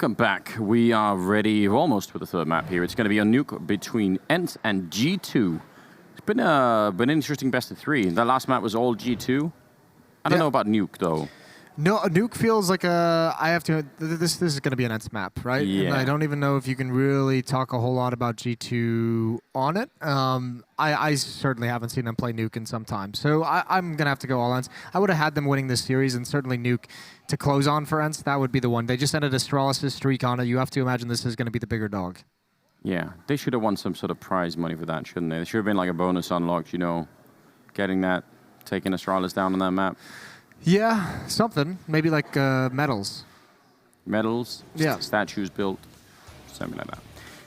welcome back. We are ready almost for the third map here. It's going to be a nuke between ENCE and G2. It's been an interesting best of three. The last map was all G2. I don't know about Nuke, though. No, Nuke feels like this is going to be an ENCE map, right? Yeah. And I don't even know if you can really talk a whole lot about G2 on it. I certainly haven't seen them play Nuke in some time. So I'm going to have to go all ENCE. I would have had them winning this series, and certainly Nuke to close on for ENCE, that would be the one. They just ended Astralis' streak on it. You have to imagine this is going to be the bigger dog. Yeah, they should have won some sort of prize money for that, shouldn't they? There should have been like a bonus unlocked, you know, getting that, taking Astralis down on that map. Yeah, something. Maybe like medals. Medals? Yeah. Statues built, something like that.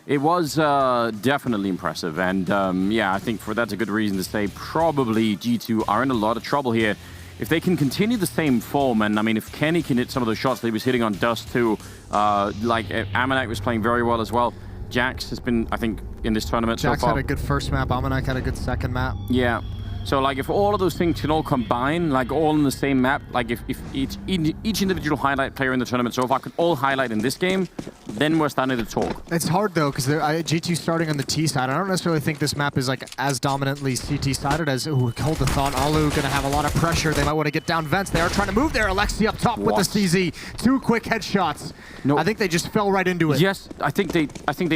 It was definitely impressive, and yeah, I think that's a good reason to say probably G2 are in a lot of trouble here. If they can continue the same form, and I mean, if Kenny can hit some of those shots that he was hitting on Dust too, like Amanek was playing very well as well. Jax has been, I think, in this tournament so far. Jax had a good first map, Amanek had a good second map. Yeah. So, like, if all of those things can all combine, like, all in the same map, like, if each individual highlight player in the tournament so far could all highlight in this game, then we're starting to talk. It's hard, though, because G2 starting on the T side. I don't necessarily think this map is, like, as dominantly CT-sided as, ooh, hold the thought, Alu going to have a lot of pressure. They might want to get down vents. They are trying to move there. Alexi up top with the CZ. 2 quick headshots. No. I think they just fell right into it. Yes, I think they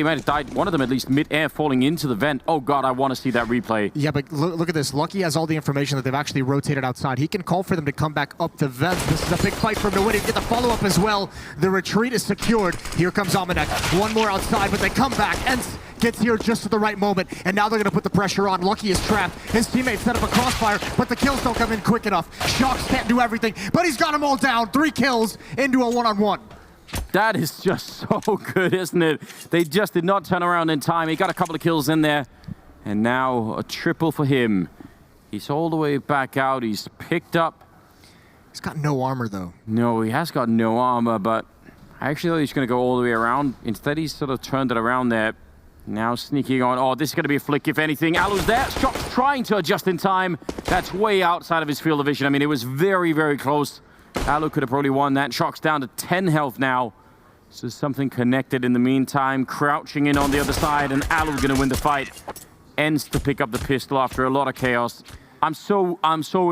might have died, one of them at least, mid-air, falling into the vent. Oh, God, I want to see that replay. Yeah, but look at this. Lucky has all the information that they've actually rotated outside. He can call for them to come back up the vents. This is a big fight for him to win. He can get the follow-up as well. The retreat is secured. Here comes Amanek. One more outside, but they come back. ENCE gets here just at the right moment, and now they're going to put the pressure on. Lucky is trapped. His teammates set up a crossfire, but the kills don't come in quick enough. Shox can't do everything, but he's got them all down. 3 kills into a one-on-one. That is just so good, isn't it? They just did not turn around in time. He got a couple of kills in there, and now a triple for him. He's all the way back out. He's picked up. He's got no armor, though. No, he has got no armor, but I actually thought he was going to go all the way around. Instead, he's sort of turned it around there. Now sneaking on. Oh, this is going to be a flick, if anything. Alu's there. Shox trying to adjust in time. That's way outside of his field of vision. I mean, it was very, very close. Alu could have probably won that. Shox down to 10 health now. So something connected in the meantime. Crouching in on the other side, and Alu going to win the fight. ENCE to pick up the pistol after a lot of chaos. I'm so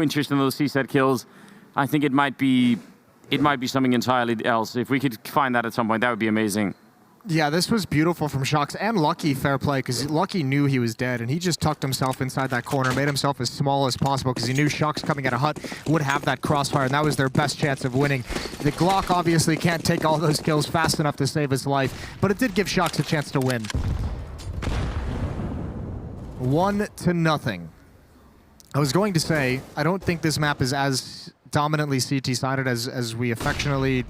interested in those C-set kills. I think it might be something entirely else. If we could find that at some point, that would be amazing. Yeah, this was beautiful from Shox and Lucky, fair play, because Lucky knew he was dead, and he just tucked himself inside that corner, made himself as small as possible, because he knew Shox coming at a hut would have that crossfire, and that was their best chance of winning. The Glock obviously can't take all those kills fast enough to save his life, but it did give Shox a chance to win. 1-0. I was going to say, I don't think this map is as dominantly CT-sided as we affectionately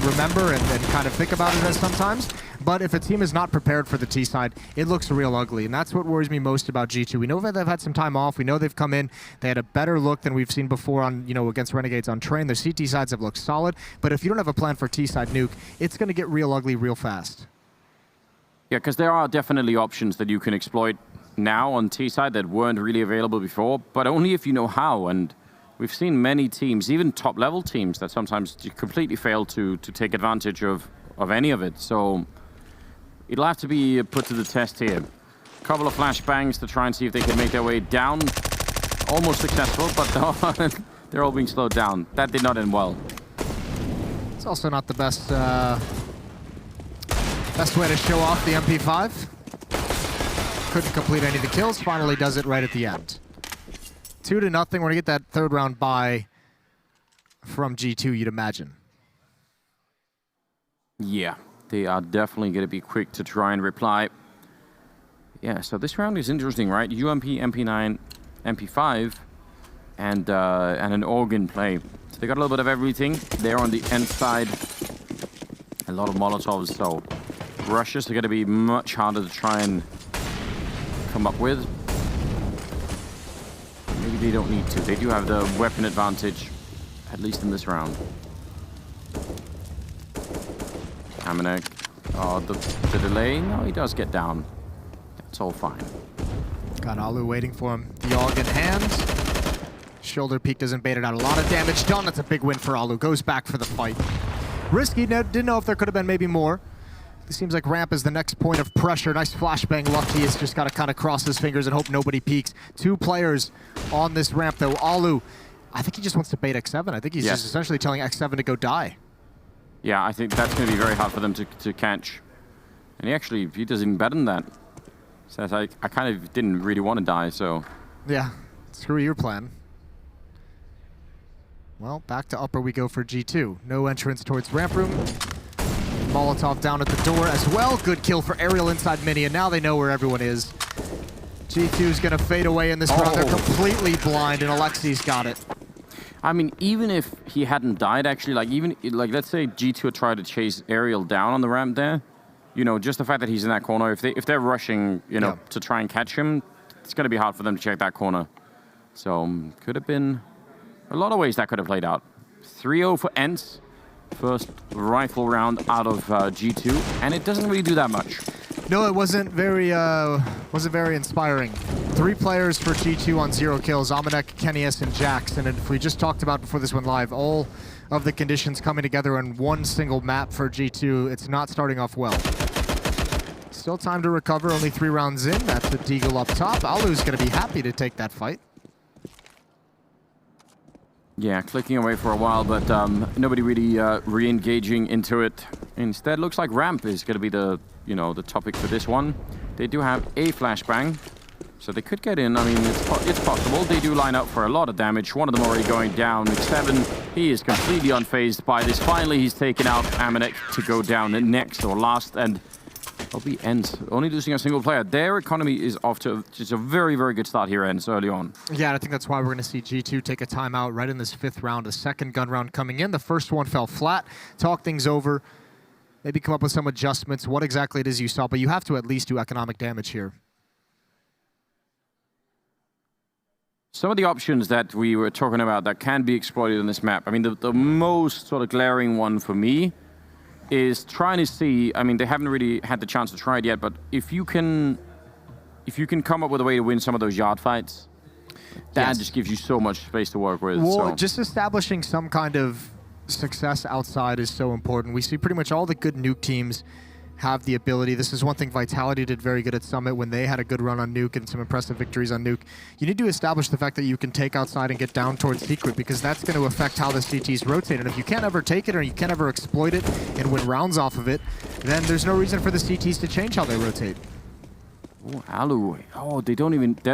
remember and kind of think about it as sometimes. But if a team is not prepared for the T side, it looks real ugly. And that's what worries me most about G2. We know that they've had some time off. We know they've come in. They had a better look than we've seen before on, against Renegades on Train. Their CT sides have looked solid. But if you don't have a plan for T-side Nuke, it's going to get real ugly real fast. Yeah, because there are definitely options that you can exploit now on T-side that weren't really available before, but only if you know how. And we've seen many teams, even top-level teams, that sometimes completely fail to take advantage of any of it. So it'll have to be put to the test here. A couple of flashbangs to try and see if they can make their way down. Almost successful, but they're all being slowed down. That did not end well. It's also not the best way to show off the MP5. Couldn't complete any of the kills, finally does it right at the end. 2-0, we're gonna get that third round bye from G2, you'd imagine. Yeah, they are definitely gonna be quick to try and reply. Yeah, so this round is interesting, right? UMP, MP9, MP5, and an organ play. So they got a little bit of everything. They're on the ENCE side. A lot of Molotovs, so rushes are gonna be much harder to try and come up with. Maybe they don't need to. They do have the weapon advantage, at least in this round. Amanek. Oh, the delay. No, he does get down. That's all fine. Got Alu waiting for him. The AUG in hand. Shoulder peek doesn't bait it out. A lot of damage done. That's a big win for Alu. Goes back for the fight. Risky, didn't know if there could have been maybe more. It seems like ramp is the next point of pressure. Nice flashbang. Lucky has just got to kind of cross his fingers and hope nobody peeks. 2 players on this ramp, though. Alu, I think he just wants to bait X7. I think he's just essentially telling X7 to go die. Yeah, I think that's going to be very hard for them to catch. And he does even better than that. Says, I kind of didn't really want to die, so... Yeah, screw your plan. Well, back to upper we go for G2. No entrance towards ramp room. Molotov down at the door as well. Good kill for Aerial inside mini, and now they know where everyone is. G2's going to fade away in this round. They're completely blind, and Alexi's got it. I mean, even if he hadn't died, actually, like let's say G2 had tried to chase Aerial down on the ramp there, you know, just the fact that he's in that corner, if they're rushing, you know, to try and catch him, it's going to be hard for them to check that corner. So, could have been a lot of ways that could have played out. 3-0 for ENCE. First rifle round out of G2, and it doesn't really do that much. No, it wasn't very inspiring. 3 players for G2 on 0 kills, Amanek, Kenius, and Jax. And if we just talked about before this went live, all of the conditions coming together on one single map for G2, it's not starting off well. Still time to recover, only 3 rounds in. That's the Deagle up top. Alu's going to be happy to take that fight. Yeah, clicking away for a while, but nobody really re-engaging into it. Instead, looks like ramp is going to be the topic for this one. They do have a flashbang, so they could get in. I mean, it's possible. They do line up for a lot of damage. One of them already going down. X7, he is completely unfazed by this. Finally, he's taken out Amanek to go down next or last, and it'll be ENCE only losing a single player. Their economy is off to just a very, very good start here, ENCE, early on. Yeah, I think that's why we're going to see G2 take a timeout right in this 5th round. A second gun round coming in. The first one fell flat. Talk things over. Maybe come up with some adjustments. What exactly it is you saw, but you have to at least do economic damage here. Some of the options that we were talking about that can be exploited on this map. I mean, the most sort of glaring one for me is trying to see, I mean, they haven't really had the chance to try it yet, but if you can come up with a way to win some of those yard fights, that just gives you so much space to work with. Well, just establishing some kind of success outside is so important. We see pretty much all the good Nuke teams have the ability. This is one thing Vitality did very good at Summit when they had a good run on Nuke and some impressive victories on Nuke. You need to establish the fact that you can take outside and get down towards Secret, because that's going to affect how the CTs rotate. And if you can't ever take it or you can't ever exploit it and win rounds off of it, then there's no reason for the CTs to change how they rotate. Oh, Alu. Oh, they're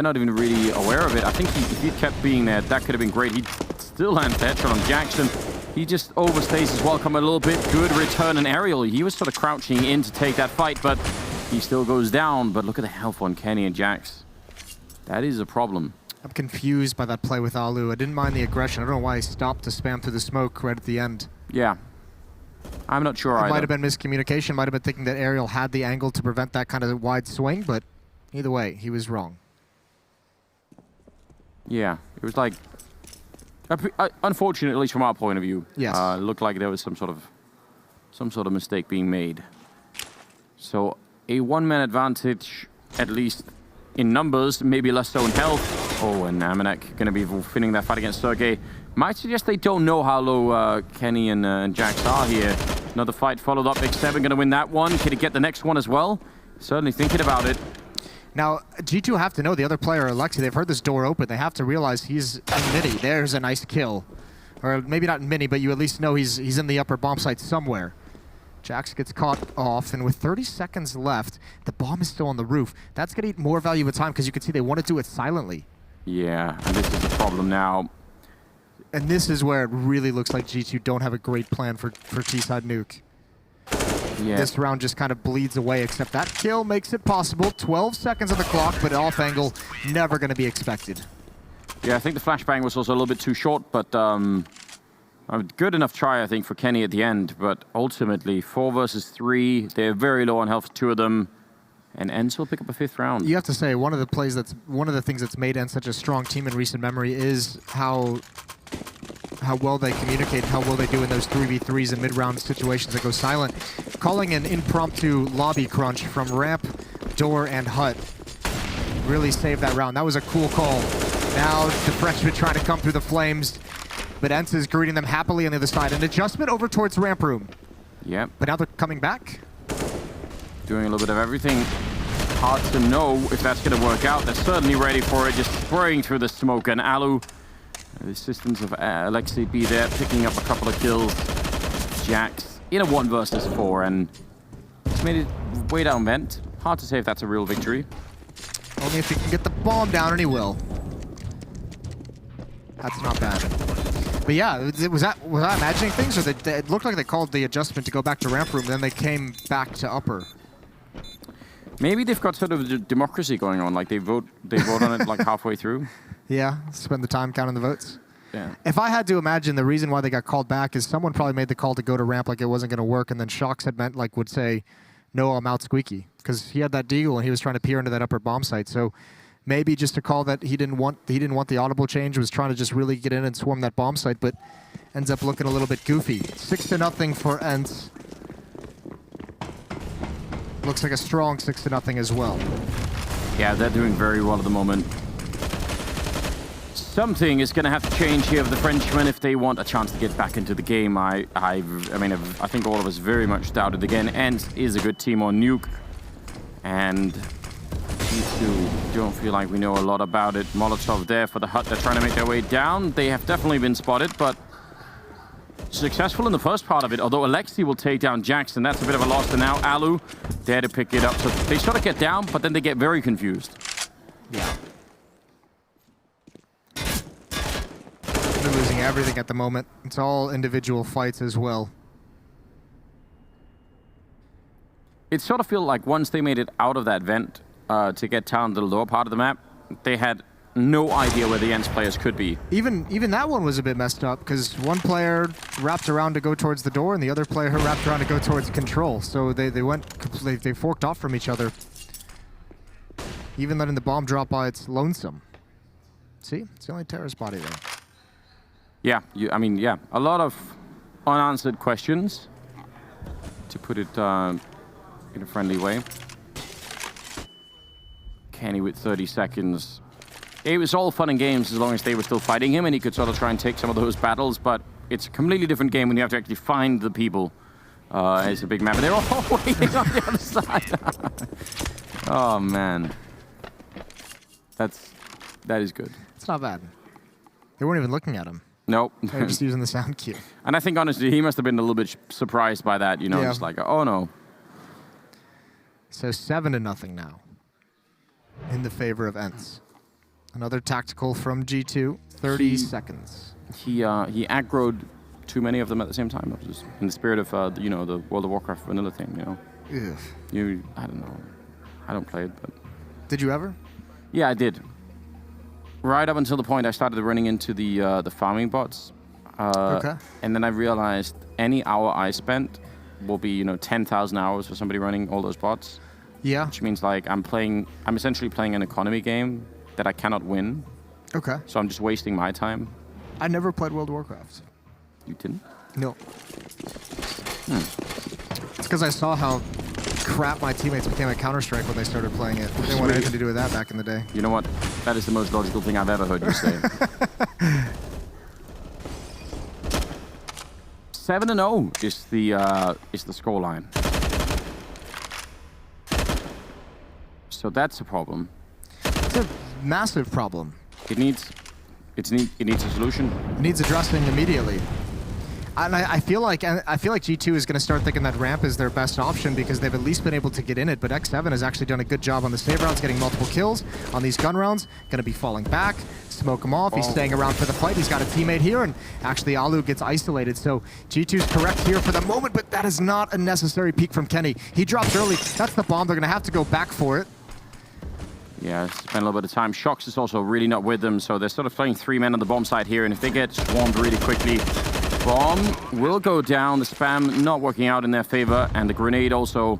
not even really aware of it. I think if he kept being there, that could have been great. He still lands the headshot on Jackson. He just overstays his welcome a little bit. Good return on Aerial. He was sort of crouching in to take that fight, but he still goes down. But look at the health on Kenny and Jax. That is a problem. I'm confused by that play with Alu. I didn't mind the aggression. I don't know why he stopped to spam through the smoke right at the end. Yeah. I'm not sure either. It might have been miscommunication. Might have been thinking that Aerial had the angle to prevent that kind of wide swing, but either way, he was wrong. Yeah, it was like... unfortunately, at least from our point of view, yes. Looked like there was some sort of mistake being made. So a one-man advantage, at least in numbers, maybe less so in health. Oh, and Amanek going to be finishing that fight against Sergey. Might suggest they don't know how low Kenny and Jax are here. Another fight followed up. X7 going to win that one. Can he get the next one as well? Certainly thinking about it. Now, G2 have to know the other player, Alexi, they've heard this door open. They have to realize he's in mini. There's a nice kill. Or maybe not in mini, but you at least know he's in the upper bomb site somewhere. Jax gets caught off, and with 30 seconds left, the bomb is still on the roof. That's going to eat more value of time, because you can see they want to do it silently. Yeah, and this is the problem now. And this is where it really looks like G2 don't have a great plan for T-side Nuke. Yeah. This round just kind of bleeds away, except that kill makes it possible. 12 seconds on the clock, but off angle, never going to be expected. Yeah, I think the flashbang was also a little bit too short, but a good enough try, I think, for Kenny at the end. But ultimately, 4 versus 3, they're very low on health, 2 of them, and ENCE will pick up a 5th round. You have to say, one of the things that's made ENCE such a strong team in recent memory is how well they communicate, how well they do in those 3v3s and mid-round situations that go silent. Calling an impromptu lobby crunch from ramp, door, and hut really saved that round. That was a cool call. Now the Frenchman trying to come through the flames, but ENCE is greeting them happily on the other side. An adjustment over towards ramp room. Yep. But now they're coming back. Doing a little bit of everything. Hard to know if that's going to work out. They're certainly ready for it, just spraying through the smoke. And Alu, the assistance of Alexei B there, picking up a couple of kills. Jax in a 1 versus 4, and he's made it way down vent. Hard to say if that's a real victory. Only if he can get the bomb down, and he will. That's not bad. But yeah, was that imagining things, or it looked like they called the adjustment to go back to ramp room, then they came back to upper. Maybe they've got sort of democracy going on, like they vote on it like halfway through. Yeah, spend the time counting the votes. Yeah. If I had to imagine, the reason why they got called back is someone probably made the call to go to ramp like it wasn't going to work, and then Shox had meant would say, "No, I'm out squeaky," because he had that deagle and he was trying to peer into that upper bomb site. So maybe just a call that he didn't want the audible change, was trying to just really get in and swarm that bomb site, but ends up looking a little bit goofy. 6-0 for ENCE. Looks like a strong 6-0 as well. Yeah, they're doing very well at the moment. Something is going to have to change here for the Frenchmen if they want a chance to get back into the game. I think all of us very much doubted again. ENCE is a good team on Nuke, and G2 don't feel like we know a lot about it. Molotov there for the hut. They're trying to make their way down. They have definitely been spotted, but successful in the first part of it, although Alexei will take down Jackson. That's a bit of a loss, and now Alu there to pick it up. So they sort of get down, but then they get very confused. Yeah. They're losing everything at the moment. It's all individual fights as well. It sort of feels like once they made it out of that vent to get down to the lower part of the map, they had no idea where the ENCE players could be. Even that one was a bit messed up, because one player wrapped around to go towards the door, and the other player wrapped around to go towards control. So they forked off from each other. Even letting the bomb drop by, it's lonesome. See, it's the only terrorist body there. Yeah, yeah, a lot of unanswered questions, to put it in a friendly way. Kenny with 30 seconds. It was all fun and games as long as they were still fighting him, and he could sort of try and take some of those battles, but it's a completely different game when you have to actually find the people. It's a big map, and they're all waiting on the other side. Oh, man. That is good. It's not bad. They weren't even looking at him. Nope. They were just using the sound cue. And I think, honestly, he must have been a little bit surprised by that, you know, just like, oh, no. So 7-0 now in the favor of ENCE. Another tactical from G2, 30 seconds. He aggroed too many of them at the same time, just in the spirit of, you know, the World of Warcraft vanilla thing, you know. Ugh. I don't know. I don't play it, but... Did you ever? Yeah, I did. Right up until the point I started running into the farming bots. Okay. And then I realized any hour I spent will be, you know, 10,000 hours for somebody running all those bots. Yeah. Which means, like, I'm essentially playing an economy game that I cannot win. Okay. So I'm just wasting my time. I never played World of Warcraft. You didn't? No. It's because I saw how crap my teammates became at Counter-Strike when they started playing it. They didn't want anything to do with that back in the day. You know what? That is the most logical thing I've ever heard you say. 7-0 is the scoreline. So that's a problem. It's a massive problem. It needs a solution. It needs addressing immediately. And I feel like G2 is going to start thinking that ramp is their best option, because they've at least been able to get in it. But X7 has actually done a good job on the save rounds, getting multiple kills on these gun rounds. Going to be falling back, smoke him off. He's staying around for the fight. He's got a teammate here, and actually Alu gets isolated. So G2's correct here for the moment, but that is not a necessary peek from Kenny. He drops early. That's the bomb. They're going to have to go back for it. Yeah, spend a little bit of time. Shox is also really not with them, so they're sort of playing 3 men on the bomb side here, and if they get swarmed really quickly, bomb will go down. The spam not working out in their favor, and the grenade also,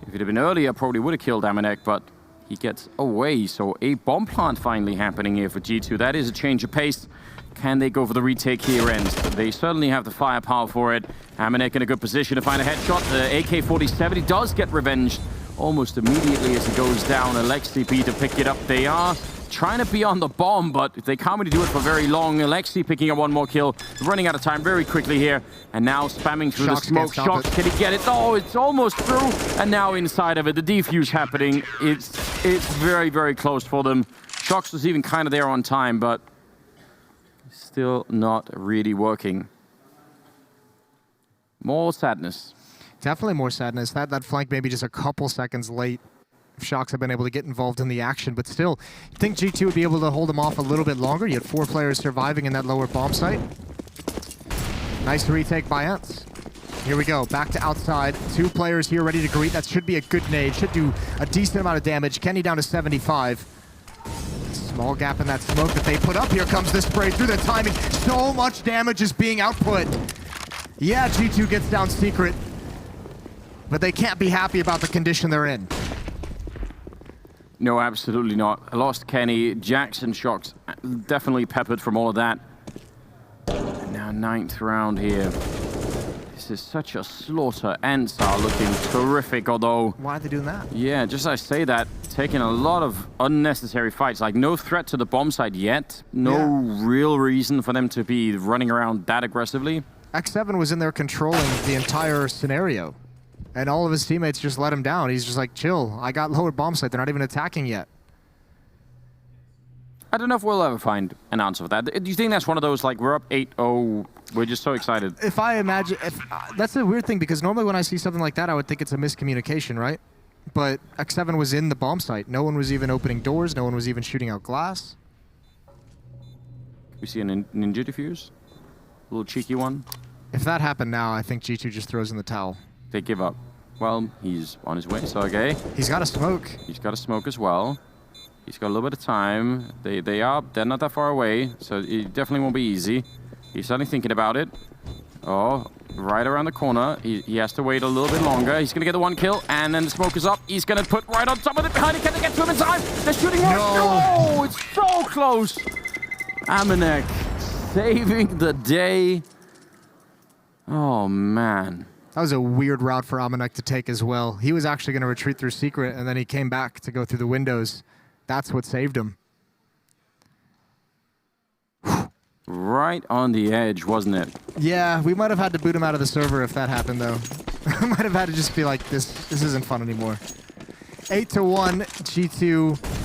if it had been earlier, probably would have killed Amanek, but he gets away. So a bomb plant finally happening here for G2. That is a change of pace. Can they go for the retake here, ENCE? They certainly have the firepower for it. Amanek in a good position to find a headshot. The AK-47, he does get revenged almost immediately as he goes down. Alexei B to pick it up. They are trying to be on the bomb, but they can't really do it for very long. Alexi picking up one more kill, running out of time very quickly here, and now spamming through the smoke. Shox, can he get it? Oh, it's almost through, and now inside of it, the defuse happening. It's very, very close for them. Shox was even kind of there on time, but still not really working. More sadness. Definitely more sadness. That flank maybe just a couple seconds late. If Shox had been able to get involved in the action, but still, you think G2 would be able to hold them off a little bit longer? You had 4 players surviving in that lower bomb site. Nice retake by ENCE. Here we go, back to outside. 2 players here ready to greet. That should be a good nade. Should do a decent amount of damage. Kenny down to 75. Small gap in that smoke that they put up. Here comes the spray through the timing. So much damage is being output. Yeah, G2 gets down secret, but they can't be happy about the condition they're in. No, absolutely not. I lost Kenny. Jackson Shox definitely peppered from all of that. And now 9th round here. This is such a slaughter. ENCE are looking terrific, although... Why are they doing that? Yeah, just as I say that, taking a lot of unnecessary fights. Like, no threat to the bomb site yet. No real reason for them to be running around that aggressively. X7 was in there controlling the entire scenario. And all of his teammates just let him down. He's just like, chill, I got lower bomb site. They're not even attacking yet. I don't know if we'll ever find an answer for that. Do you think that's one of those, like, we're up 8-0, we're just so excited? If I imagine, that's a weird thing, because normally when I see something like that, I would think it's a miscommunication, right? But X7 was in the bomb site. No one was even opening doors. No one was even shooting out glass. We see a ninja defuse? A little cheeky one? If that happened now, I think G2 just throws in the towel. They give up. Well, he's on his way, so okay. He's got a smoke. He's got a smoke as well. He's got a little bit of time. They're not that far away, so it definitely won't be easy. He's suddenly thinking about it. Oh, right around the corner. He has to wait a little bit longer. He's gonna get the 1 kill, and then the smoke is up. He's gonna put right on top of it behind it. Can they get to him in time? They're shooting one. No, it's so close. Amanek saving the day. Oh, man. That was a weird route for Amanek to take as well. He was actually going to retreat through secret, and then he came back to go through the windows. That's what saved him. Right on the edge, wasn't it? Yeah, we might have had to boot him out of the server if that happened, though. Might have had to just be like, this isn't fun anymore. 8-1, G2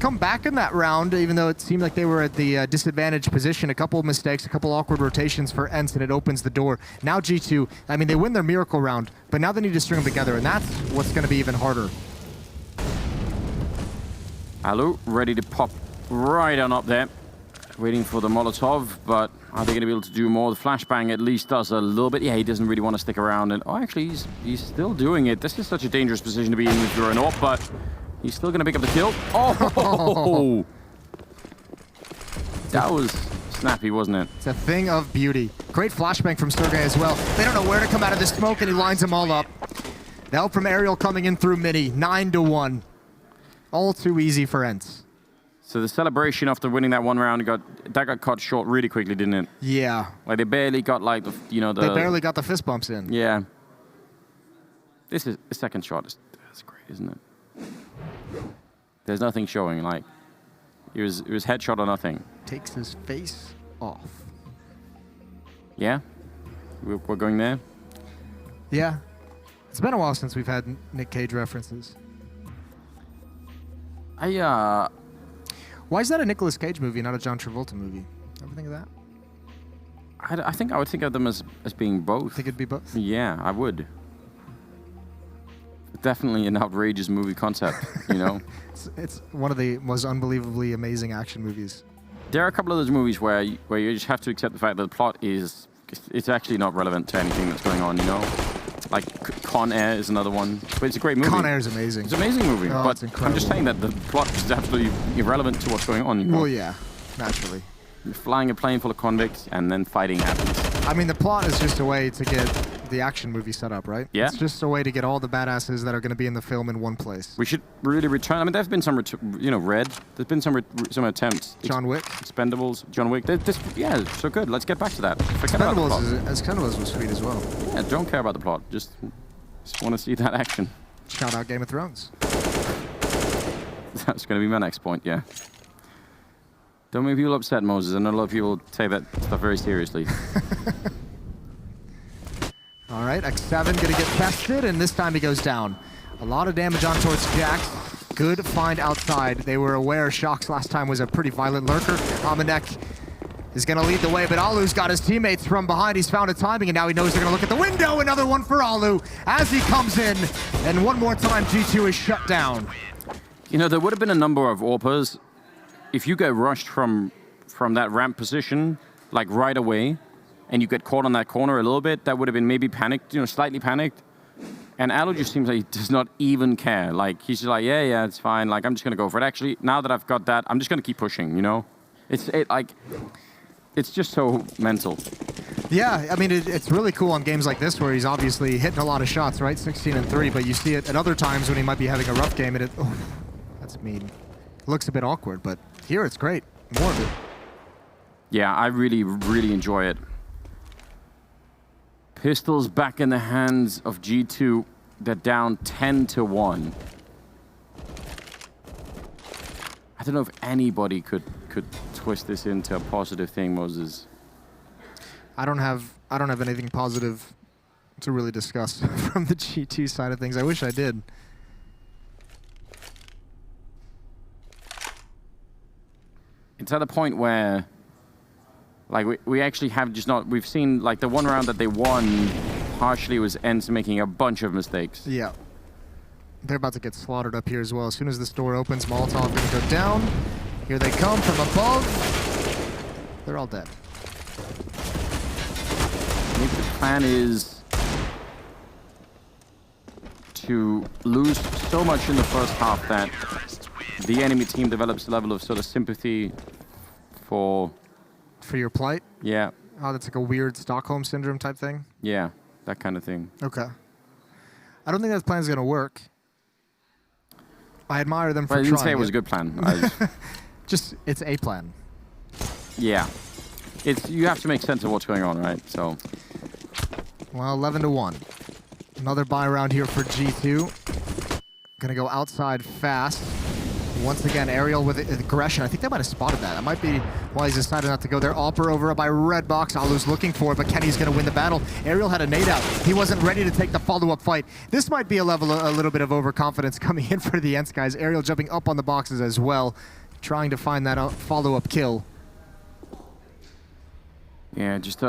come back in that round, even though it seemed like they were at the disadvantaged position. A couple of mistakes, a couple awkward rotations for ENCE, and it opens the door. Now G2, I mean, they win their miracle round, but now they need to string them together, and that's what's going to be even harder. Alu ready to pop right on up there. Waiting for the Molotov, but are they going to be able to do more? The flashbang at least does a little bit. Yeah, he doesn't really want to stick around. And oh, actually, he's still doing it. This is such a dangerous position to be in if you're an AWP, but he's still going to pick up the kill. Oh! That was snappy, wasn't it? It's a thing of beauty. Great flashbang from Sergey as well. They don't know where to come out of this smoke, and he lines them all up. The help from Aerial coming in through Mini. 9-1. All too easy for ENCE. So the celebration after winning that 1 round got cut short really quickly, didn't it? Yeah. Like they barely got like the They barely got the fist bumps in. Yeah. This is the second shot. That's great, isn't it? There's nothing showing. Like it was headshot or nothing. Takes his face off. Yeah. We're going there. Yeah. It's been a while since we've had Nick Cage references. Why is that a Nicolas Cage movie, not a John Travolta movie? Ever think of that? I think I would think of them as being both. Think it'd be both? Yeah, I would. Definitely an outrageous movie concept, you know? It's one of the most unbelievably amazing action movies. There are a couple of those movies where you just have to accept the fact that the plot it's actually not relevant to anything that's going on, you know? Like Con Air is another one, but it's a great movie. Con Air is amazing. It's an amazing movie, oh, but I'm just saying that the plot is absolutely irrelevant to what's going on. You know? Well, yeah, naturally. You're flying a plane full of convicts, and then fighting happens. I mean, the plot is just a way to get the action movie set up, right? Yeah. It's just a way to get all the badasses that are going to be in the film in one place. We should really return. I mean, there's been some, Red. There's been some attempts. John Wick. Expendables. John Wick. Yeah, so good. Let's get back to that. Expendables was sweet as well. Yeah, don't care about the plot. Just want to see that action. Shout out Game of Thrones. That's going to be my next point, yeah. Don't make people upset, Moses. I know a lot of people take that stuff very seriously. All right, X7 going to get tested, and this time he goes down. A lot of damage on towards Jax. Good find outside. They were aware Shox last time was a pretty violent lurker. Amanek is going to lead the way, but Alu's got his teammates from behind. He's found a timing, and now he knows they're going to look at the window. Another one for Alu as he comes in. And one more time, G2 is shut down. You know, there would have been a number of AWPers. If you get rushed from that ramp position, like right away, and you get caught on that corner a little bit, that would have been maybe panicked, you know, slightly panicked. And Alu just seems like he does not even care. Like, he's just like, yeah, it's fine. Like, I'm just going to go for it. Actually, now that I've got that, I'm just going to keep pushing, you know? It's just so mental. Yeah, I mean, it's really cool on games like this where he's obviously hitting a lot of shots, right? 16 and 3, but you see it at other times when he might be having a rough game, and that's mean. It looks a bit awkward, but here it's great. More of it. Yeah, I really, really enjoy it. Pistols back in the hands of G2. They're down 10-1. I don't know if anybody could twist this into a positive thing, Moses. I don't have anything positive to really discuss from the G2 side of things. I wish I did. It's at a point where, like, we actually have just not... We've seen, like, the one round that they won partially was ENCE making a bunch of mistakes. Yeah. They're about to get slaughtered up here as well. As soon as this door opens, Molotov going to go down. Here they come from above. They're all dead. Maybe the plan is to lose so much in the first half that the enemy team develops a level of sort of sympathy for your plight? Yeah. Oh, that's like a weird Stockholm Syndrome type thing? Yeah, that kind of thing. Okay. I don't think that plan's going to work. I admire them for trying. I didn't say it was a good plan. Just, it's a plan. Yeah. You have to make sense of what's going on, right? So. Well, 11-1. Another buy round here for G2. Gonna go outside fast. Once again, Aerial with aggression. I think they might have spotted that. That might be why he's decided not to go there. Alper over by Red Box. Alu's looking for it, but Kenny's going to win the battle. Aerial had a nade out. He wasn't ready to take the follow-up fight. This might be a little bit of overconfidence coming in for the ENCE guys. Aerial jumping up on the boxes as well, trying to find that follow-up kill. Yeah, just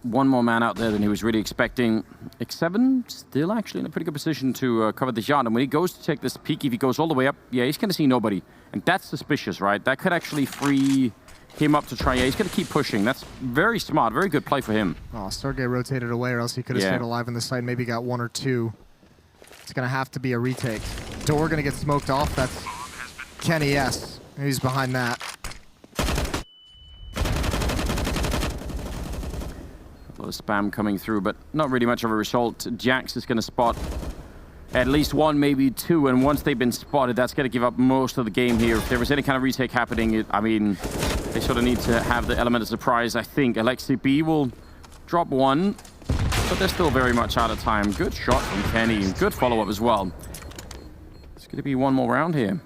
one more man out there than he was really expecting. X7 still actually in a pretty good position to cover this yard. And when he goes to take this peek, if he goes all the way up, yeah, he's going to see nobody. And that's suspicious, right? That could actually free him up to try. Yeah, he's going to keep pushing. That's very smart. Very good play for him. Oh, Stargate rotated away, or else he could have stayed alive in the site. Maybe got one or two. It's going to have to be a retake. Door going to get smoked off. That's Kenny S. He's behind that. A lot of spam coming through, but not really much of a result. Jax is going to spot at least one, maybe two, and once they've been spotted, that's going to give up most of the game here. If there was any kind of retake happening, I mean, they sort of need to have the element of surprise, I think. Alexi B will drop one, but they're still very much out of time. Good shot from Kenny, good follow-up as well. It's going to be one more round here.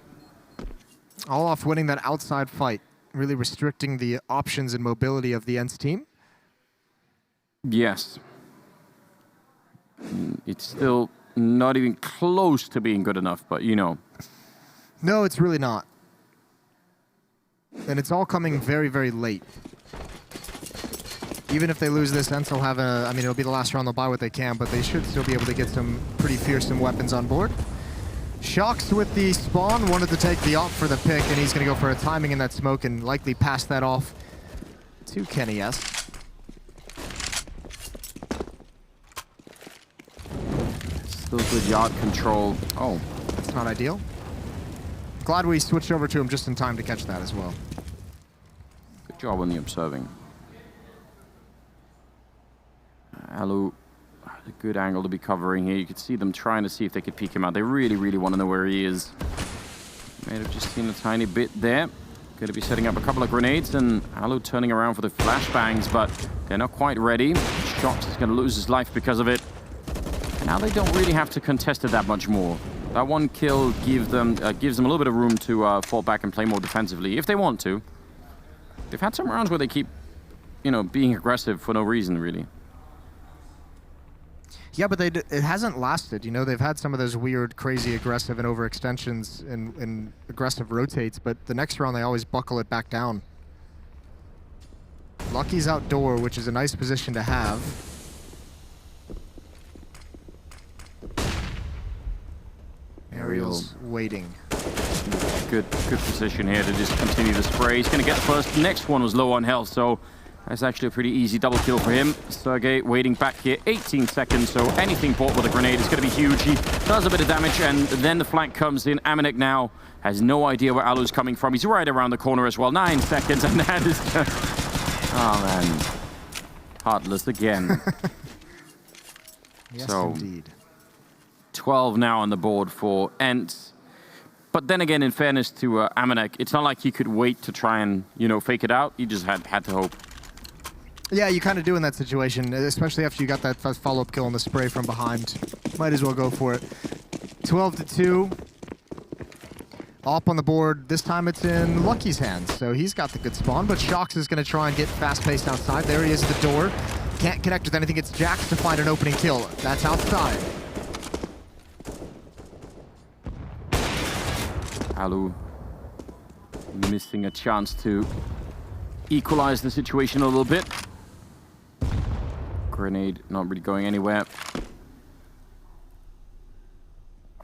All off winning that outside fight, really restricting the options and mobility of the ENCE team. Yes. It's still not even close to being good enough, but you know. No, it's really not. And it's all coming very, very late. Even if they lose this, ENCE will have I mean, it'll be the last round, they'll buy what they can, but they should still be able to get some pretty fearsome weapons on board. Shox with the spawn, wanted to take the op for the pick, and he's going to go for a timing in that smoke and likely pass that off to Kenny S. Still good yard control. Oh, that's not ideal. Glad we switched over to him just in time to catch that as well. Good job on the observing. Alu, a good angle to be covering here. You could see them trying to see if they could peek him out. They really, really want to know where he is. May have just seen a tiny bit there. Going to be setting up a couple of grenades, and Alu turning around for the flashbangs, but they're not quite ready. Shox is going to lose his life because of it. Now they don't really have to contest it that much more. That one kill gives them a little bit of room to fall back and play more defensively if they want to. They've had some rounds where they keep, you know, being aggressive for no reason, really. Yeah, but it hasn't lasted. You know, they've had some of those weird, crazy aggressive and overextensions and aggressive rotates, but the next round they always buckle it back down. Lucky's outdoor, which is a nice position to have. Ariel's waiting. Good position here to just continue the spray. He's going to get the first. The next one was low on health, so that's actually a pretty easy double kill for him. Sergey waiting back here, 18 seconds, so anything bought with a grenade is going to be huge. He does a bit of damage, and then the flank comes in. Amanek now has no idea where Alu's coming from. He's right around the corner as well. 9 seconds, and that is just... Oh, man. Heartless again. Yes, so, indeed. 12 now on the board for ENCE. But then again, in fairness to Amanek, it's not like he could wait to try and, you know, fake it out. He just had to hope. Yeah, you kind of do in that situation, especially after you got that follow-up kill on the spray from behind. Might as well go for it. 12-2. Op on the board. This time it's in Lucky's hands, so he's got the good spawn, but Shox is going to try and get fast-paced outside. There he is at the door. Can't connect with anything. It's Jax to find an opening kill. That's outside. Alu missing a chance to equalize the situation a little bit. Grenade not really going anywhere.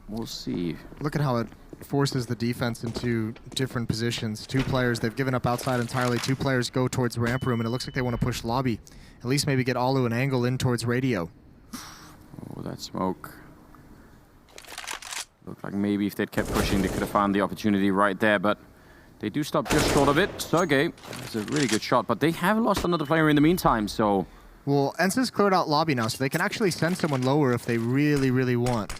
We'll see. Look at how it forces the defense into different positions. 2 players, they've given up outside entirely. 2 players go towards ramp room, and it looks like they want to push lobby. At least maybe get Alu an angle in towards radio. Oh, that smoke. Looked like maybe if they'd kept pushing, they could have found the opportunity right there, but they do stop just short of it. Sergey, it's a really good shot, but they have lost another player in the meantime, so... Well, ENCE has cleared out lobby now, so they can actually send someone lower if they really, really want.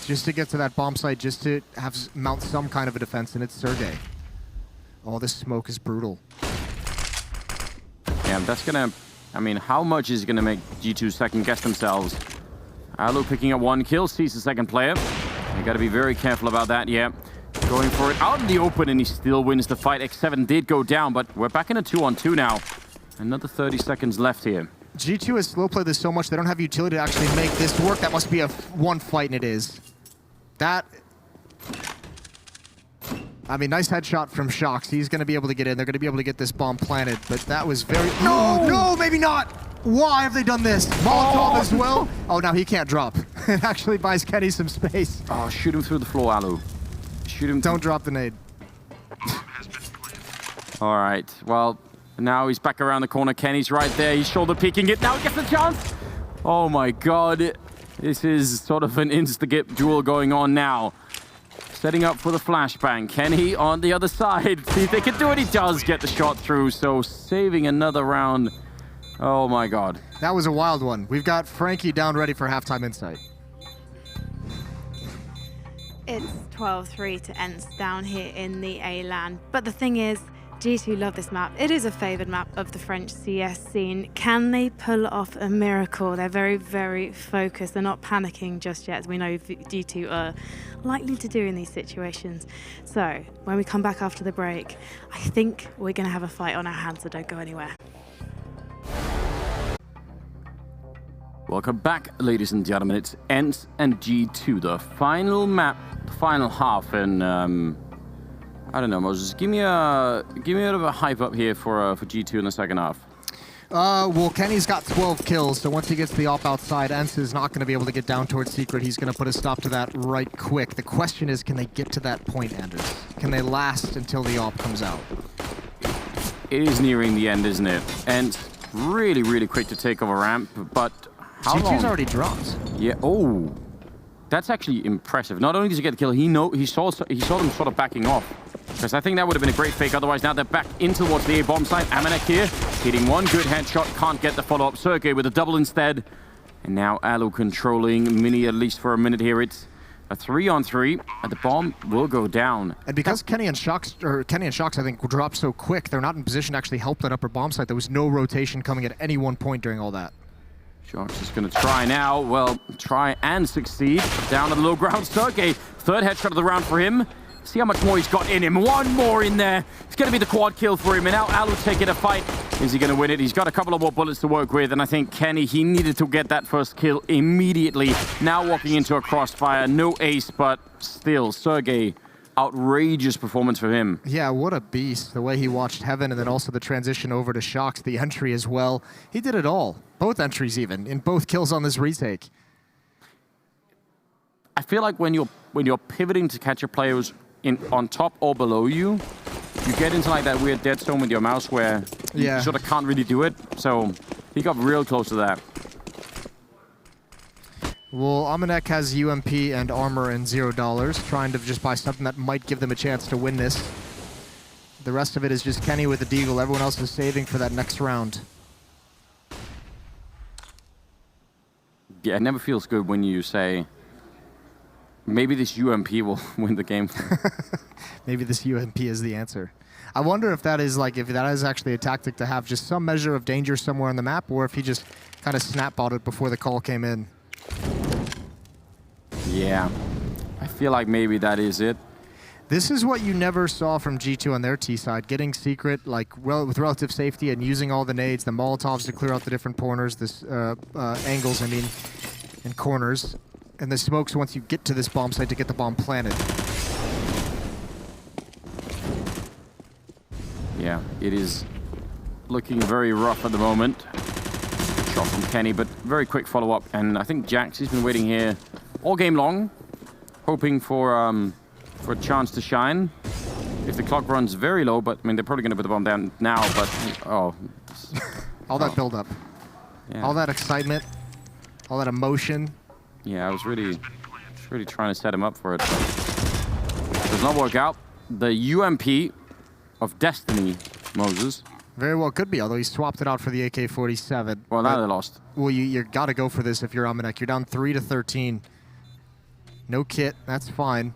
Just to get to that bomb site, just to mount some kind of a defense, and it's Sergey. Oh, this smoke is brutal. Yeah, that's gonna... I mean, how much is gonna make G2 second guess themselves? Alu picking up 1 kill, sees the second player. You gotta be very careful about that, yeah. Going for it out in the open, and he still wins the fight. X7 did go down, but we're back in a 2-on-2 now. Another 30 seconds left here. G2 has slow played this so much, they don't have utility to actually make this work. That must be a one fight, and it is. That... I mean, nice headshot from Shox. He's going to be able to get in. They're going to be able to get this bomb planted, but that was very... No! No, maybe not! Why have they done this? Molotov as well? Oh, now he can't drop. It actually buys Kenny some space. Oh, shoot him through the floor, Alu. Shoot him. Don't drop the nade. All right, well, now he's back around the corner. Kenny's right there. He's shoulder peeking it. Now he gets the chance. Oh, my God. This is sort of an insta-gip duel going on now. Setting up for the flashbang. Kenny on the other side. See if they can do it. He does get the shot through, so saving another round. Oh, my God. That was a wild one. We've got Frankie down ready for halftime insight. It's 12-3 to ENCE down here in the A-LAN. But the thing is, G2 love this map. It is a favoured map of the French CS scene. Can they pull off a miracle? They're very, very focused. They're not panicking just yet, as we know G2 are likely to do in these situations. So, when we come back after the break, I think we're going to have a fight on our hands, so don't go anywhere. Welcome back, ladies and gentlemen. It's ENCE and G2, the final map, the final half, and I don't know, Moses. Give me a bit of a hype up here for G2 in the second half. Well, Kenny's got 12 kills, so once he gets the op outside, ENCE is not going to be able to get down towards Secret. He's going to put a stop to that right quick. The question is, can they get to that point, Anders? Can they last until the op comes out? It is nearing the end, isn't it? And really, really quick to take over ramp, but how long? G2's already dropped. Yeah. Oh, that's actually impressive. Not only does he get the kill, he saw them sort of backing off. Because I think that would have been a great fake. Otherwise, now they're back in towards the A-bomb site. Amanek here, hitting one good headshot, can't get the follow-up. Sergey with a double instead. And now Alu controlling Mini at least for a minute here. It's a 3-on-3, and the bomb will go down. And because Kenny and Shox, I think, dropped so quick, they're not in position to actually help that upper bomb site. There was no rotation coming at any one point during all that. Sharks is going to try now. Well, try and succeed. Down at the low ground, Sergey. Third headshot of the round for him. See how much more he's got in him. One more in there. It's going to be the quad kill for him. And now Alu taking a fight. Is he going to win it? He's got a couple of more bullets to work with. And I think Kenny, he needed to get that first kill immediately. Now walking into a crossfire. No ace, but still, Sergey, outrageous performance for him. Yeah, what a beast. The way he watched Heaven and then also the transition over to Shox, the entry as well. He did it all. Both entries even, in both kills on this retake. I feel like when you're pivoting to catch your players on top or below you, you get into like that weird dead zone with your mouse where you sort of can't really do it. So he got real close to that. Well, Amanek has UMP and armor and $0, trying to just buy something that might give them a chance to win this. The rest of it is just Kenny with the deagle. Everyone else is saving for that next round. Yeah, it never feels good when you say, maybe this UMP will win the game. Maybe this UMP is the answer. I wonder if that is like, if that is actually a tactic to have just some measure of danger somewhere on the map, or if he just kind of snap-bought it before the call came in. Yeah, I feel like maybe that is it. This is what you never saw from G2 on their T side, getting secret, like with relative safety and using all the nades, the Molotovs to clear out the different corners, angles, I mean, and corners, and the smokes once you get to this bomb site to get the bomb planted. Yeah, it is looking very rough at the moment. Shot from Kenny, but very quick follow-up, and I think Jax has been waiting here all game long, hoping for a chance to shine. If the clock runs very low, but I mean, they're probably going to put the bomb down now, but oh. All that build-up, all that excitement, all that emotion. Yeah, I was really trying to set him up for it. Does not work out. The UMP of Destiny, Moses. Very well could be, although he swapped it out for the AK-47. Well, now they lost. Well, you got to go for this if you're Amanek. You're down 3-13. No kit, that's fine.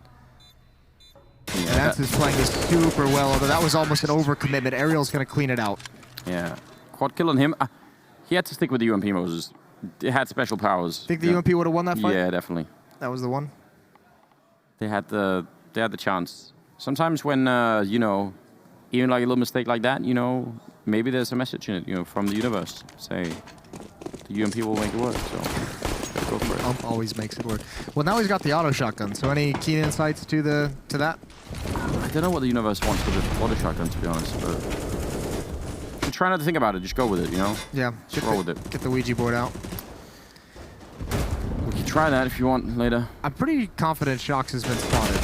Yeah, ENCE is playing this super well, although that was almost an overcommitment. Ariel's going to clean it out. Yeah, quad kill on him. He had to stick with the UMP, Moses. It had special powers. Think the UMP would have won that fight? Yeah, definitely. That was the one. They had the chance. Sometimes when you know, even like a little mistake like that, you know, maybe there's a message in it, you know, from the universe. Say the UMP will make it work. So go for it. Always makes it work. Well, now he's got the auto shotgun. So any keen insights to that? I don't know what the universe wants with the auto shotgun, to be honest. But try not to think about it. Just go with it. You know. Yeah. Just roll with it. Get the Ouija board out. We can try that if you want later. I'm pretty confident Shox has been spotted.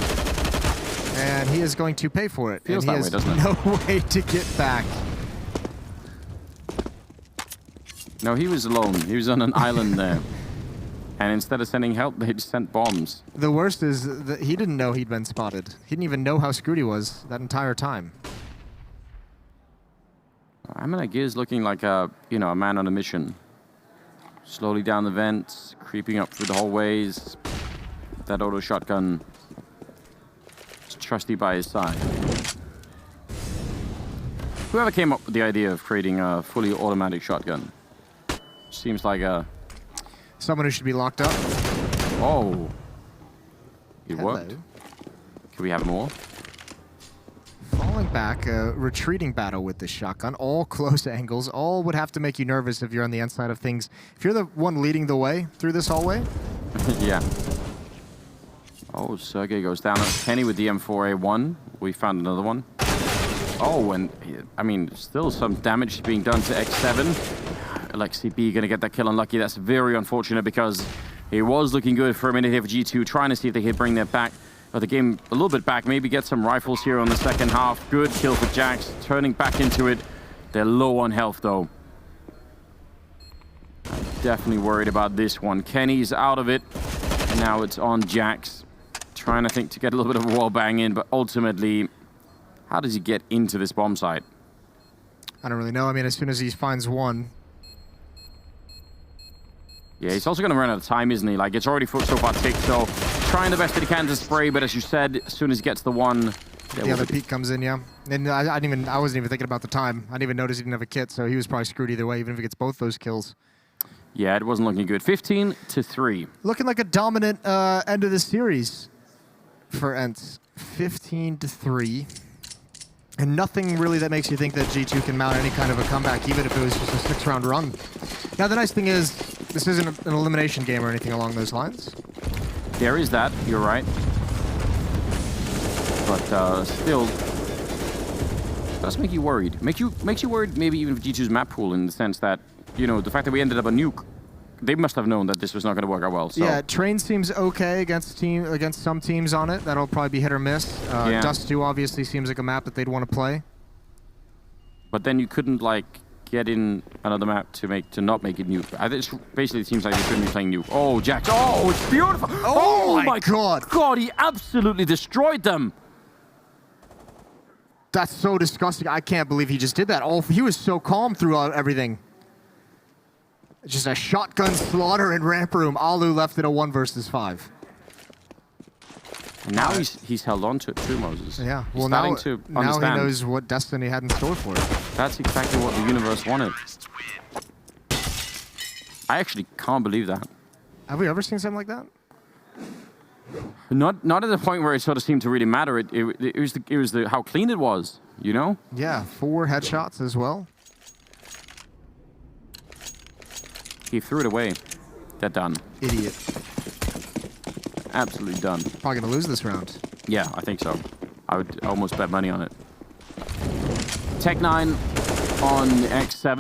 And he is going to pay for it. Feels and that way, doesn't it? No way to get back. No, he was alone. He was on an island there. And instead of sending help, they just sent bombs. The worst is that he didn't know he'd been spotted. He didn't even know how screwed he was that entire time. Amanek is looking like a man on a mission. Slowly down the vents, creeping up through the hallways. That auto shotgun is trusty by his side. Whoever came up with the idea of creating a fully automatic shotgun seems like someone who should be locked up. Oh, it Hello. worked. Can we have more? Falling back, a retreating battle with this shotgun, all close angles, all would have to make you nervous if you're on the inside of things. If you're the one leading the way through this hallway. Yeah. Oh, Sergey goes down. Kenny with the M4A1. We found another one. Oh, and I mean, still some damage being done to X7. Alexi B gonna get that kill unlucky. That's very unfortunate because it was looking good for a minute here for G2, trying to see if they could bring their back. The game a little bit back, maybe get some rifles here on the second half. Good kill for Jax, turning back into it. They're low on health though. I'm definitely worried about this one. Kenny's out of it, and now it's on Jax. Trying to think to get a little bit of a wall bang in, but ultimately, how does he get into this bomb site? I don't really know. I mean, as soon as he finds one. Yeah, he's also going to run out of time, isn't he? Like, it's already so far ticked, so trying the best that he can to spray, but as you said, as soon as he gets the one... The other peak comes in, yeah. And I wasn't even thinking about the time. I didn't even notice he didn't have a kit, so he was probably screwed either way, even if he gets both those kills. Yeah, it wasn't looking good. 15-3. Looking like a dominant end of the series for ENCE. 15-3. And nothing really that makes you think that G2 can mount any kind of a comeback, even if it was just a 6-round run. Now, the nice thing is, this isn't an elimination game or anything along those lines. There is that, you're right. But still, it does make you worried. Makes you worried maybe even for G2's map pool, in the sense that, you know, the fact that we ended up on Nuke, they must have known that this was not going to work out well. So. Yeah, Train seems okay against some teams on it. That'll probably be hit or miss. Yeah. Dust 2 obviously seems like a map that they'd want to play. But then you couldn't, like, get in another map to not make it Nuke. Basically, it seems like they shouldn't be playing Nuke. Oh, Jax. Oh, it's beautiful. Oh my God. God, he absolutely destroyed them. That's so disgusting. I can't believe he just did that. Oh, he was so calm throughout everything. Just a shotgun slaughter in ramp room. Alu left it a 1 versus 5. And now he's held on to it too, Moses. Yeah, He's well starting now to he understand. knows what Destiny had in store for it. That's exactly what the universe wanted. I actually can't believe that. Have we ever seen something like that? Not at the point where it sort of seemed to really matter. It was how clean it was, you know? Yeah, 4 headshots as well. He threw it away. They're done. Idiot. Absolutely done. Probably gonna lose this round. Yeah, I think so. I would almost bet money on it. Tech9 on X7.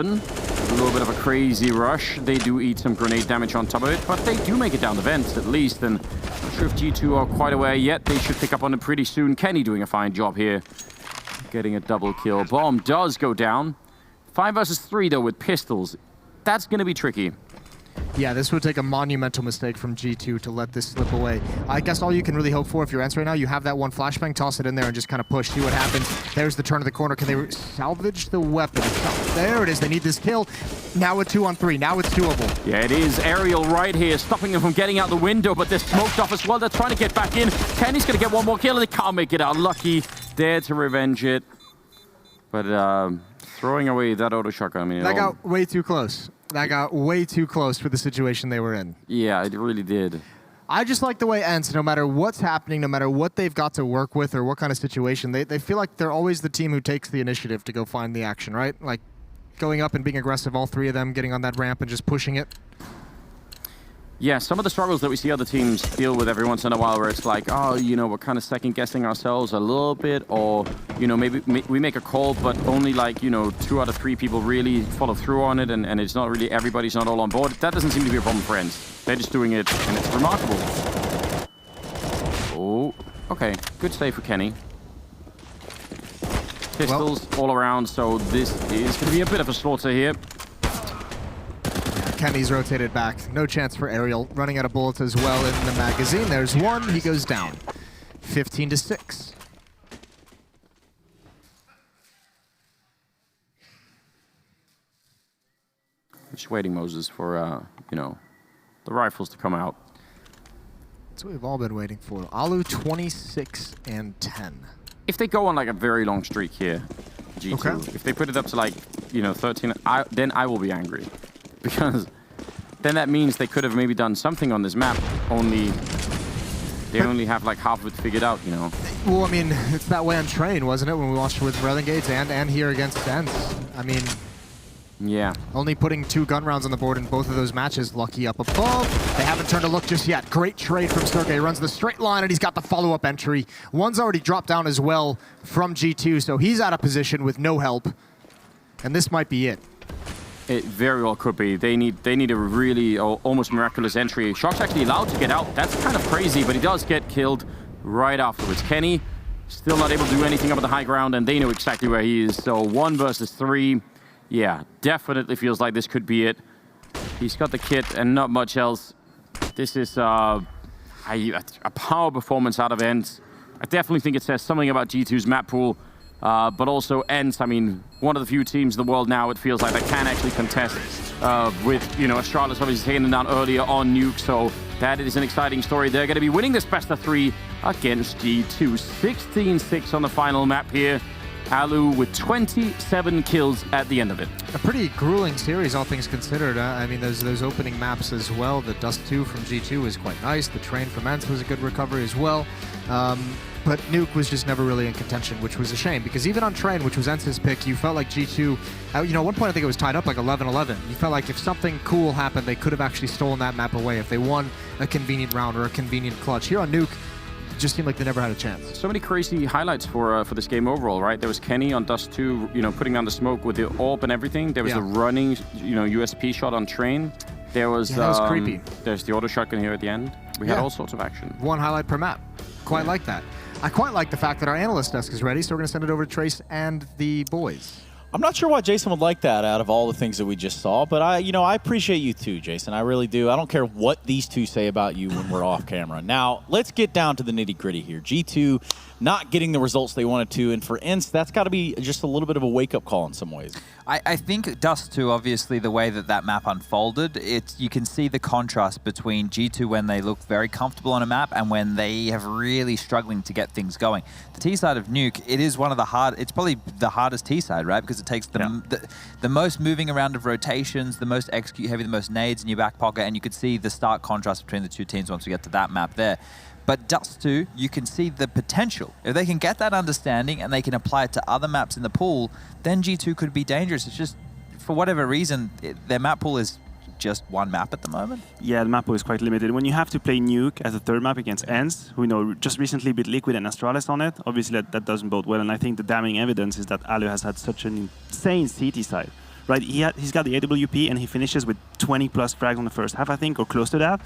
A little bit of a crazy rush. They do eat some grenade damage on top of it, but they do make it down the vents at least. And I'm not sure if G2 are quite aware yet. They should pick up on it pretty soon. Kenny doing a fine job here. Getting a double kill. Bomb does go down. 5 versus 3 though with pistols. That's going to be tricky. Yeah, this would take a monumental mistake from G2 to let this slip away. I guess all you can really hope for if you're ENCE right now, you have that one flashbang, toss it in there and just kind of push, see what happens. There's the turn of the corner. Can they salvage the weapon? There it is. They need this kill. Now it's 2-on-3. Now it's doable. Yeah, it is. Aerial right here, stopping them from getting out the window, but they're smoked off as well. They're trying to get back in. Kenny's going to get one more kill, and they can't make it out. Lucky there to revenge it. But throwing away that auto shotgun, I mean... That got way too close. That got way too close for the situation they were in. Yeah, it really did. I just like the way ENCE, no matter what's happening, no matter what they've got to work with or what kind of situation, they feel like they're always the team who takes the initiative to go find the action, right? Like going up and being aggressive, all 3 of them getting on that ramp and just pushing it. Yeah, some of the struggles that we see other teams deal with every once in a while where it's like, oh, you know, we're kind of second-guessing ourselves a little bit, or, you know, maybe we make a call, but only like, you know, 2 out of 3 people really follow through on it, and it's not really, everybody's not all on board. That doesn't seem to be a problem for ENCE. They're just doing it, and it's remarkable. Oh, okay. Good save for Kenny. Pistols all around, so this is going to be a bit of a slaughter here. Kenny's rotated back. No chance for Aerial. Running out of bullets as well in the magazine. There's 1. He goes down. 15-6. Just waiting, Moses, for, you know, the rifles to come out. That's what we've all been waiting for. Alu 26-10. If they go on like a very long streak here, G2, Okay. if they put it up to like, you know, 13, then I will be angry. Because then that means they could have maybe done something on this map, only they only have like half of it figured out, you know. Well, I mean, it's that way on Train, wasn't it, when we watched with Renegades and here against ENCE? I mean, yeah. only putting 2 gun rounds on the board in both of those matches. Lucky up above. They haven't turned a look just yet. Great trade from Sergey. Runs the straight line, and he's got the follow-up entry. One's already dropped down as well from G2, so he's out of position with no help. And this might be it. It very well could be. They need a really almost miraculous entry. Shock's actually allowed to get out. That's kind of crazy, but he does get killed right afterwards. Kenny still not able to do anything up at the high ground, and they know exactly where he is. So 1 versus 3. Yeah, definitely feels like this could be it. He's got the kit and not much else. This is a power performance out of ENCE. I definitely think it says something about G2's map pool. But also ENCE, I mean, one of the few teams in the world now, it feels like, that can actually contest with, you know, Astralis obviously taking them down earlier on Nuke, so that is an exciting story. They're going to be winning this best of 3 against G2. 16-6 on the final map here. Alu with 27 kills at the end of it. A pretty grueling series, all things considered. I mean, those opening maps as well. The Dust 2 from G2 was quite nice. The Train from ENCE was a good recovery as well. But Nuke was just never really in contention, which was a shame, because even on Train, which was ENCE's pick, you felt like G2, you know, at one point I think it was tied up like 11-11. You felt like if something cool happened, they could have actually stolen that map away if they won a convenient round or a convenient clutch. Here on Nuke, it just seemed like they never had a chance. So many crazy highlights for this game overall, right? There was Kenny on Dust 2, you know, putting down the smoke with the AWP and everything. There was the running, you know, USP shot on Train. There was, that was creepy. There's the auto shotgun here at the end. We had all sorts of action. One highlight per map. Quite like that. I quite like the fact that our analyst desk is ready, so we're going to send it over to Trace and the boys. I'm not sure why Jason would like that out of all the things that we just saw, but I appreciate you too, Jason. I really do. I don't care what these two say about you when we're off camera. Now, let's get down to the nitty-gritty here. G2 not getting the results they wanted to, and for ENCE, that's got to be just a little bit of a wake-up call in some ways. I think Dust 2, obviously, the way that map unfolded, you can see the contrast between G2 when they look very comfortable on a map and when they have really struggling to get things going. The T side of Nuke, it is one of the it's probably the hardest T side, right? Because it takes the most moving around of rotations, the most execute heavy, the most nades in your back pocket, and you could see the stark contrast between the two teams once we get to that map there. But Dust 2, you can see the potential. If they can get that understanding and they can apply it to other maps in the pool, then G2 could be dangerous. It's just, for whatever reason, their map pool is just one map at the moment. Yeah, the map pool is quite limited. When you have to play Nuke as a third map against ENCE, who, you know, just recently beat Liquid and Astralis on it, obviously that doesn't bode well. And I think the damning evidence is that Alu has had such an insane CT side. Right, he's got the AWP and he finishes with 20+ frags on the first half, I think, or close to that.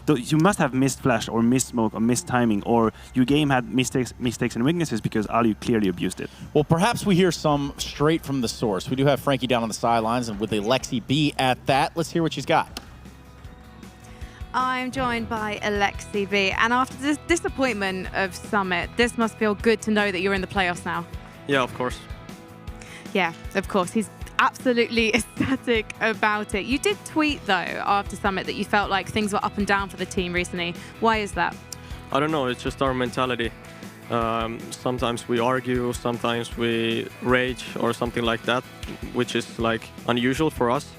So you must have missed flash or missed smoke or missed timing, or your game had mistakes and weaknesses because Alu clearly abused it. Well, perhaps we hear some straight from the source. We do have Frankie down on the sidelines, and with Alexi B at that, let's hear what she's got. I'm joined by Alexi B, and after this disappointment of Summit, this must feel good to know that you're in the playoffs now. Yeah, of course. Yeah, of course. He's absolutely ecstatic about it. You did tweet, though, after Summit that you felt like things were up and down for the team recently. Why is that? I don't know, it's just our mentality. Sometimes we argue, sometimes we rage or something like that, which is like unusual for us.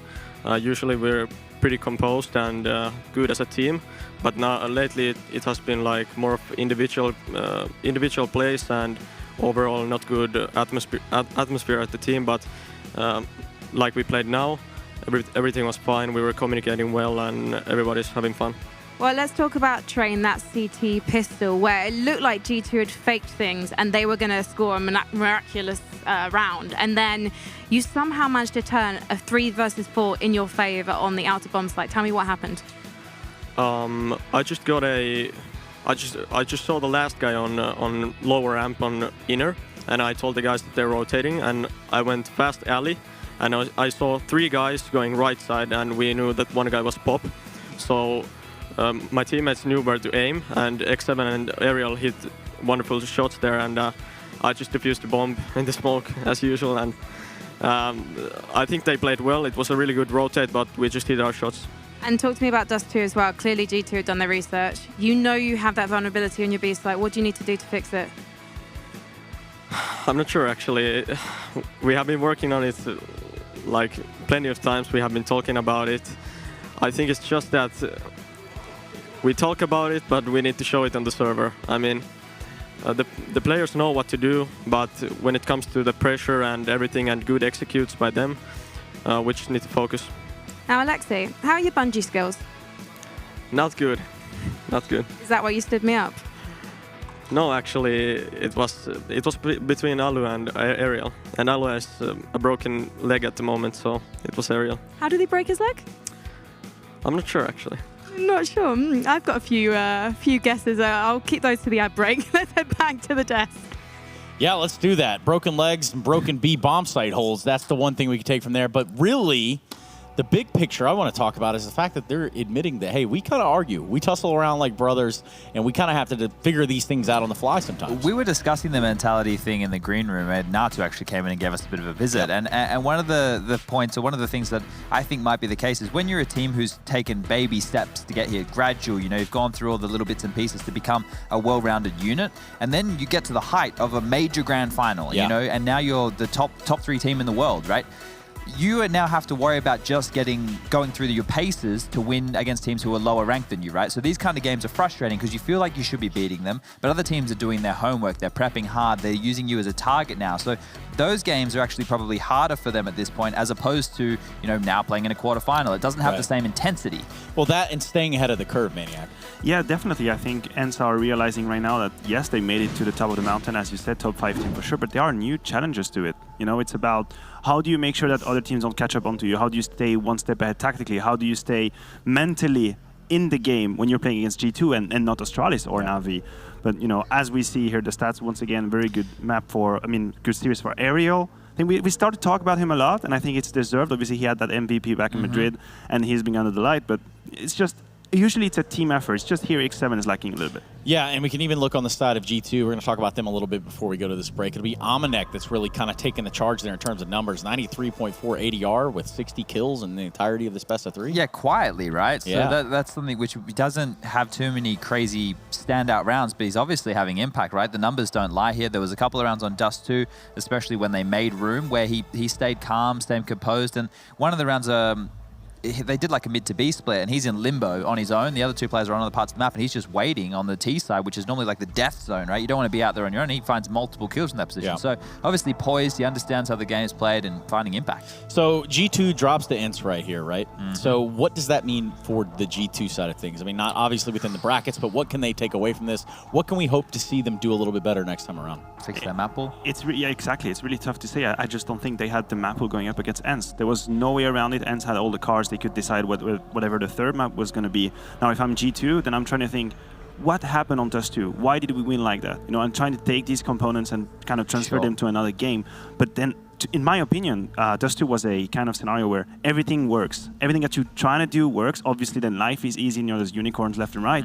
Usually we're pretty composed and good as a team, but now lately it has been like more of individual plays and overall not good atmosphere at the team, but like we played now, everything was fine, we were communicating well and everybody's having fun. Well, let's talk about Train, that CT pistol, where it looked like G2 had faked things and they were going to score a miraculous round. And then you somehow managed to turn a 3 versus 4 in your favor on the outer bomb site. Tell me what happened. I just saw the last guy on lower ramp on inner, and I told the guys that they're rotating, and I went fast alley, and I saw 3 guys going right side, and we knew that one guy was Pop. So my teammates knew where to aim, and X7 and Ariel hit wonderful shots there, and I just defused the bomb in the smoke as usual, and I think they played well. It was a really good rotate, but we just hit our shots. And talk to me about Dust 2 as well. Clearly G2 have done their research. You know you have that vulnerability on your B site. What do you need to do to fix it? I'm not sure, actually. We have been working on it like plenty of times. We have been talking about it. I think it's just that we talk about it, but we need to show it on the server. I mean, the players know what to do, but when it comes to the pressure and everything and good executes by them, we just need to focus. Now, Alexi, how are your bungee skills? Not good. Not good. Is that why you stood me up? No, actually, it was between Alu and Ariel. And Alu has a broken leg at the moment, so it was Ariel. How did he break his leg? I'm not sure, actually. I'm not sure. I've got a few guesses. I'll keep those to the ad break. Let's head back to the desk. Yeah, let's do that. Broken legs and broken B bomb site holes. That's the one thing we can take from there. But really, The big picture I want to talk about is the fact that they're admitting that, hey, we kind of argue. We tussle around like brothers, and we kind of have to figure these things out on the fly sometimes. We were discussing the mentality thing in the green room, and Natu actually came in and gave us a bit of a visit. Yep. And one of the points, or one of the things that I think might be the case is when you're a team who's taken baby steps to get here, gradual, you know, you've gone through all the little bits and pieces to become a well-rounded unit, and then you get to the height of a major grand final, you know, and now you're the top 3 team in the world, right? You now have to worry about just going through your paces to win against teams who are lower ranked than you, right? So these kind of games are frustrating because you feel like you should be beating them, but other teams are doing their homework, they're prepping hard, they're using you as a target now. So those games are actually probably harder for them at this point, as opposed to, you know, now playing in a quarterfinal. It doesn't have the same intensity. Well, that and staying ahead of the curve, Maniac. Yeah, definitely. I think ENCE are realizing right now that, yes, they made it to the top of the mountain, as you said, top 5 team for sure, but there are new challenges to it. You know, it's about how do you make sure that other teams don't catch up onto you? How do you stay one step ahead tactically? How do you stay mentally in the game when you're playing against G2 and not Astralis or Navi? But, you know, as we see here, the stats, once again, very good map for, I mean, good series for Aerial. I think we started to talk about him a lot, and I think it's deserved. Obviously, he had that MVP back in Madrid, and he's been under the light, but it's just, usually it's a team effort. It's just here X7 is lacking a little bit. Yeah, and we can even look on the side of G2. We're going to talk about them a little bit before we go to this break. It'll be Amanek that's really kind of taking the charge there in terms of numbers. 93.4 ADR with 60 kills in the entirety of this best of 3. Yeah, quietly, right? Yeah. So that's something which doesn't have too many crazy standout rounds, but he's obviously having impact, right? The numbers don't lie here. There was a couple of rounds on Dust 2, especially when they made room, where he stayed calm, stayed composed, and one of the rounds they did like a mid to B split, and he's in limbo on his own. The other 2 players are on other parts of the map, and he's just waiting on the T side, which is normally like the death zone, right? You don't want to be out there on your own. He finds multiple kills in that position. Yeah. So obviously poised, he understands how the game is played and finding impact. So G2 drops the ENCE right here, right? So what does that mean for the G2 side of things? I mean, not obviously within the brackets, but what can they take away from this? What can we hope to see them do a little bit better next time around? Fix their map pool? Yeah, exactly. It's really tough to say. I just don't think they had the map pool going up against ENCE. There was no way around it. ENCE had all the cards. They could decide whatever the third map was going to be. Now, if I'm G2, then I'm trying to think, what happened on Dust 2? Why did we win like that? You know, I'm trying to take these components and kind of transfer them to another game. But then, in my opinion, Dust 2 was a kind of scenario where everything works. Everything that you're trying to do works. Obviously, then life is easy, you know, there's unicorns left and right.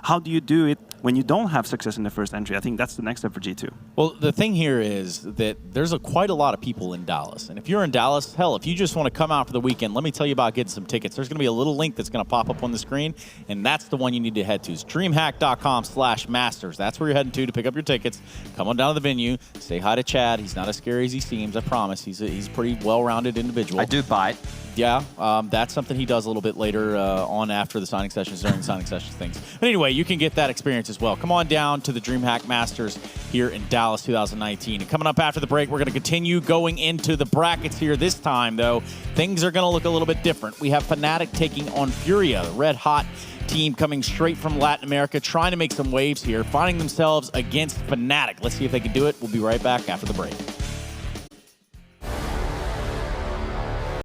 How do you do it when you don't have success in the first entry? I think that's the next step for G2. Well, the thing here is that there's quite a lot of people in Dallas. And if you're in Dallas, hell, if you just want to come out for the weekend, let me tell you about getting some tickets. There's going to be a little link that's going to pop up on the screen, and that's the one you need to head to. It's DreamHack.com/masters. That's where you're heading to pick up your tickets. Come on down to the venue. Say hi to Chad. He's not as scary as he seems, I promise. He's a pretty well-rounded individual. I do bite. Yeah, that's something he does a little bit later on after the signing sessions, during the signing sessions things. But anyway, you can get that experience as well. Come on down to the DreamHack Masters here in Dallas 2019. And coming up after the break, we're going to continue going into the brackets here. This time, though, things are going to look a little bit different. We have Fnatic taking on Furia, the red-hot team coming straight from Latin America, trying to make some waves here, finding themselves against Fnatic. Let's see if they can do it. We'll be right back after the break.